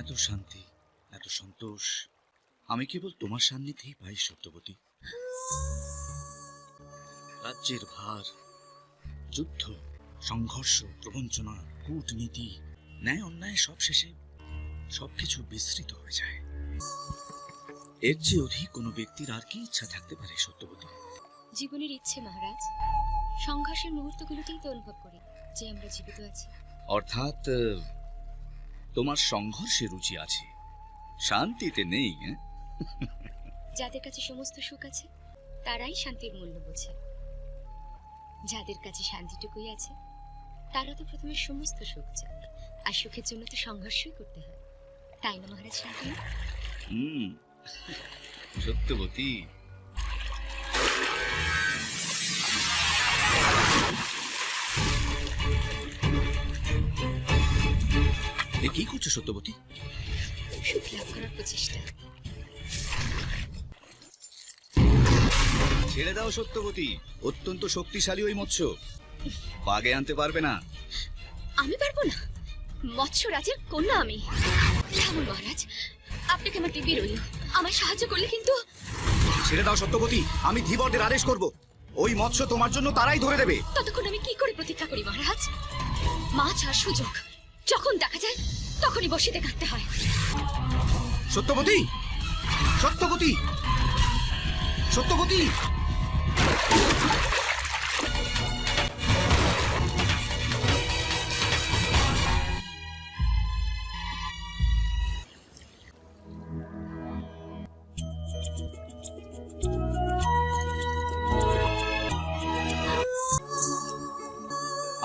এত শান্তি, এত সন্তোষ আমি কেবল তোমার সান্নিধ্যেই পাই সত্যবতী। রাজ্যের ভার, যুদ্ধ, সংঘর্ষ, প্রবঞ্চনা, কূটনীতি, ন্যায় অন্যায় সব শেষে সবকিছু বিস্তৃত হয়ে যায়। এর চেয়ে অধিক কোনো ব্যক্তির আর কি ইচ্ছা থাকতে পারে সত্যবতী? জীবনের ইচ্ছে মহারাজ, সংঘর্ষের মুহূর্তগুলোতেই তো অনুভব করি যে আমরা জীবিত আছি। অর্থাৎ তোমার সংঘর্ষে রুচি আছে, শান্তিতে নেই। যাদের কাছে সমস্ত সুখ আছে তারাই শান্তির মূল্য বোঝে। যাদের কাছে শান্তিটুকুই আছে তারা তো প্রথমে সমস্ত সুখ চায়, আর সুখের জন্য তো সংঘর্ষই করতে হয়, তাই না মহারাজ শান্তনু? সত্যবতী, কি করছো সত্যবতী? সুখ লাভ করার প্রচেষ্টা। ছেড়ে দাও সত্যবতী, অত্যন্ত শক্তিশালী ওই মৎস্য, বাগে আনতে পারবে না। আমি পারবো না? মৎস্য রাজের কন্যা আমি। রাহুল মহারাজ, আপনাকে আমার দিব্যি রইল, আমার সাহায্য করলে কিন্তু। ছেড়ে দাও সত্যবতী, আমি ধীবরদের আদেশ করব, ওই মৎস্য তোমার জন্য তারাই ধরে দেবে। ততক্ষণ আমি কি করে প্রতীক্ষা করি মহারাজ? মাছ আর সুযোগ যখন দেখা যায় তখনই বসিতে কাটতে হয়। সত্যবতী, সত্যবতী, সত্যবতী!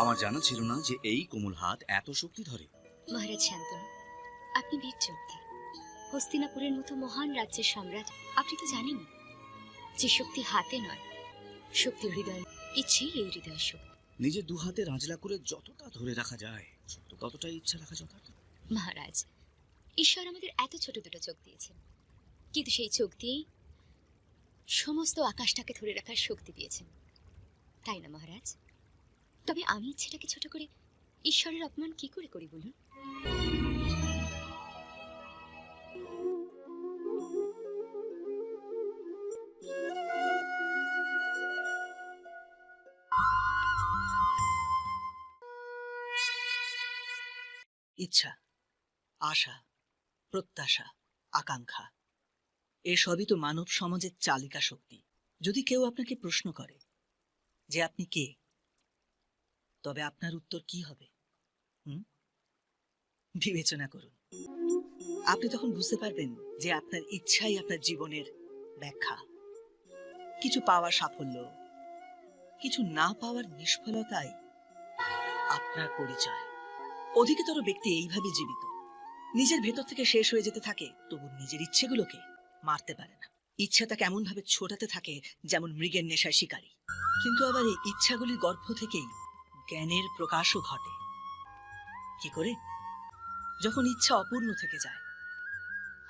আমার জানা ছিল না যে এই কোমল হাত এত শক্তি ধরে। মহারাজ শান্তনু, আপনি বীর যোদ্ধা, হস্তিনাপুরের মতো মহান রাজ্যের সম্রাট। আপনি তো জানেন যে শক্তি হাতে নয়, শক্তি হৃদয়। ইচ্ছেই এই হৃদয় শক্তি। নিজের দু হাতে রাজলা করে যতটা ধরে রাখা যায় ততটাই ইচ্ছা রাখা যথার্থ। মহারাজ, ঈশ্বর আমাদের এত ছোট দুটো চোখ দিয়েছেন, কিন্তু সেই চোখ দিয়েই সমস্ত আকাশটাকে ধরে রাখার শক্তি দিয়েছেন, তাই না মহারাজ? তবে আমি ইচ্ছেটাকে ছোট করে ঈশ্বরের অপমান কি করে করি বলুন? ইচ্ছা, আশা, প্রত্যাশা, আকাঙ্ক্ষা এসবই তো মানব সমাজের চালিকা শক্তি। যদি কেউ আপনাকে প্রশ্ন করে যে আপনি কে, তবে আপনার উত্তর কি হবে? বিবেচনা করুন। আপনি তখন বুঝতে পারবেন যে আপনার ইচ্ছাই আপনার জীবনের ব্যাখ্যা। কিছু পাওয়ার সাফল্য, কিছু না পাওয়ার নিষ্ফলতাই আপনার পরিচয়। অধিকতর ব্যক্তি এইভাবে জীবিত, নিজের ভেতর থেকে শেষ হয়ে যেতে থাকে, তবু নিজের ইচ্ছেগুলোকে মারতে পারে না। ইচ্ছা তাকে এমন ভাবে ছোটাতে থাকে যেমন মৃগের নেশায় শিকারী। কিন্তু আবার এই ইচ্ছাগুলির গর্ভ থেকেই জ্ঞানের প্রকাশও ঘটে। কি করে? যখন ইচ্ছা অপূর্ণ থেকে যায়,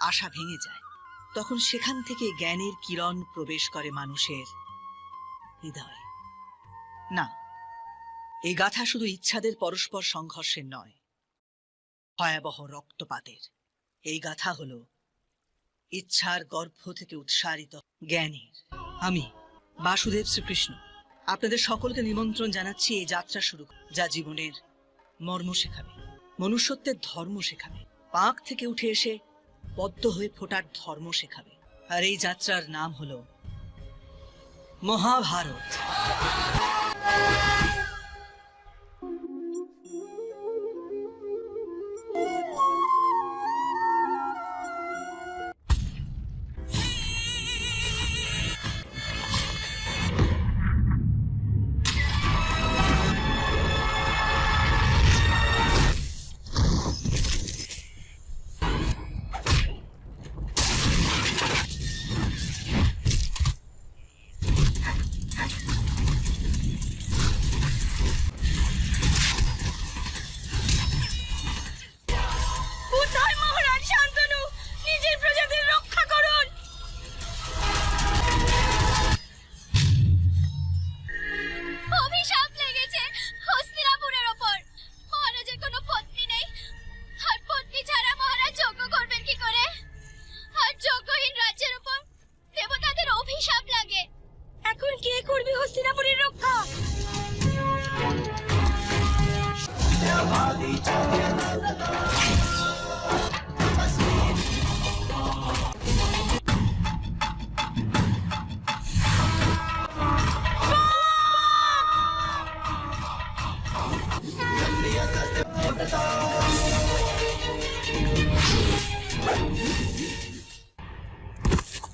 আশা ভেঙে যায়, তখন সেখান থেকে জ্ঞানের কিরণ প্রবেশ করে মানুষের হৃদয়ে। না, এই গাথা শুধু ইচ্ছাদের পরস্পর সংঘর্ষের নয়, ভয়াবহ রক্তপাতের। এই গাথা হল ইচ্ছার গর্ভ থেকে উৎসারিত জ্ঞানের। আমি বাসুদেব শ্রীকৃষ্ণ আপনাদের সকলকে নিমন্ত্রণ জানাচ্ছি এই যাত্রা শুরু, যা জীবনের মর্ম শেখাবে, মনুষ্যত্বের ধর্ম শেখাবে, পাঁক থেকে উঠে এসে পদ্ম হয়ে ফোটার ধর্ম শেখাবে। আর এই যাত্রার নাম হল মহাভারত।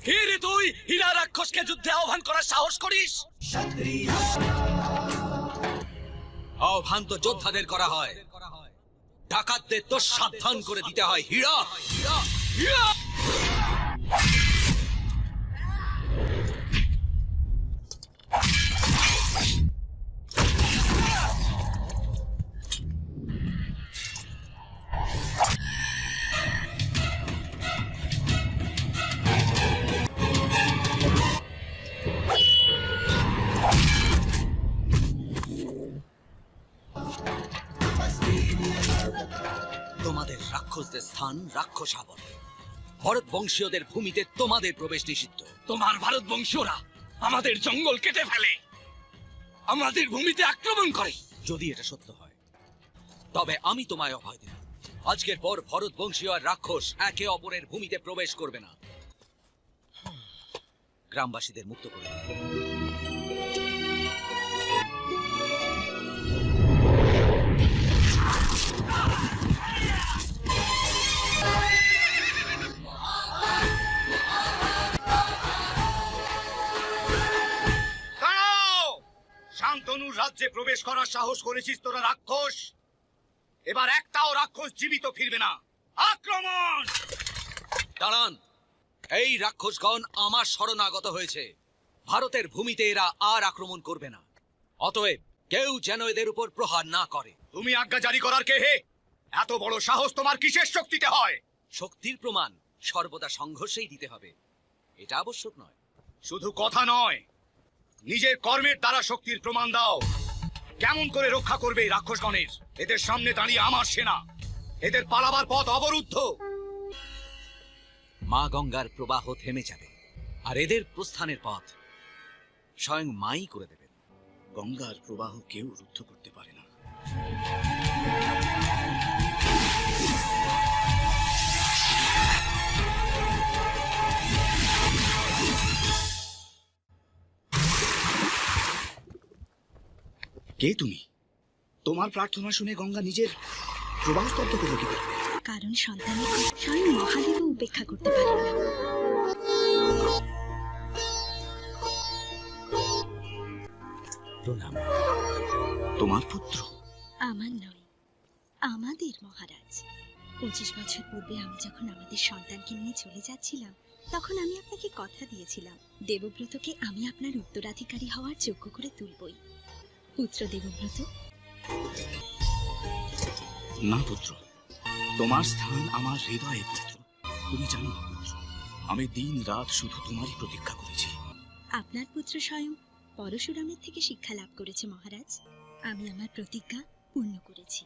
কে রে তুই? হীরা রাক্ষসকে যুদ্ধে আহ্বান করার সাহস করিস? আহ্বান তো যোদ্ধাদের করা হয়, ডাকাতদের তো সাবধান করে দিতে হয়। হীরা, হীরা! তোমাদের রাক্ষসদের স্থান রাক্ষসাবর। ভারত বংশীয়দের ভূমিতে তোমাদের প্রবেশ নিষিদ্ধ। তোমার ভারত বংশীয়রা আমাদের জঙ্গল কেটে ফেলে, আমাদের ভূমিতে আক্রমণ করে। যদি এটা সত্য হয় তবে আমি তোমায় অভয় দিই, আজকের পর ভারত বংশীয় আর রাক্ষস একে অপরের ভূমিতে প্রবেশ করবে না। গ্রামবাসীদের মুক্ত করে দিই। শান্তনুর রাজ্যে প্রবেশ করার সাহস করেছিস তোরা রাক্ষস। এবার একটাও রাক্ষস জীবিত ফিরবে না। আক্রমণ! দাঁড়ান, এই রাক্ষসগণ আমার শরণাগত হয়েছে। ভারতের ভূমিতে এরা আর আক্রমণ করবে না, অতএব কেউ যেন এদের উপর প্রহার না করে। তুমি আজ্ঞা জারি করার কে হে? এত বড় সাহস তোমার কিসের শক্তিতে হয়? শক্তির প্রমাণ সর্বদা সংঘর্ষেই দিতে হবে, এটা আবশ্যক নয়। শুধু কথা নয়, নিজের কর্মের দ্বারা শক্তির প্রমাণ দাও। কেমন করে রক্ষা করবে এই রাক্ষসগণের? এদের সামনে দাঁড়িয়ে আমার সেনা, এদের পালাবার পথ অবরুদ্ধ। মা গঙ্গার প্রবাহ থেমে যাবে, আর এদের প্রস্থানের পথ স্বয়ং মাই করে দেবেন। গঙ্গার প্রবাহ কেউ রুদ্ধ করতে পারে না। কে তুমি? তোমার প্রার্থনা শুনে গঙ্গা নিজের প্রবাহ স্তব্ধ করলো কি করে? কারণ সন্তানের স্বয়ং মহাদেবও উপেক্ষা করতে পারেন না। প্রণাম। তোমার পুত্র? আমার নয়, আমাদের মহারাজ। 25 বছর পূর্বে আমি যখন আমাদের সন্তানকে নিয়ে চলে যাচ্ছিলাম, তখন আমি আপনাকে কথা দিয়েছিলাম দেবব্রতকে আমি আপনার উত্তরাধিকারী হওয়ার যোগ্য করে তুলবই। পুত্র দেবব্রত। না পুত্র, তোমার স্থান আমার হৃদয়ে পুত্র। তুমি জানো না পুত্র, আমি দিন রাত শুধু তোমারই প্রতীক্ষা করেছি। আপনার পুত্র স্বয়ং পরশুরামের থেকে শিক্ষা লাভ করেছে মহারাজ। আমি আমার প্রতিজ্ঞা পূর্ণ করেছি।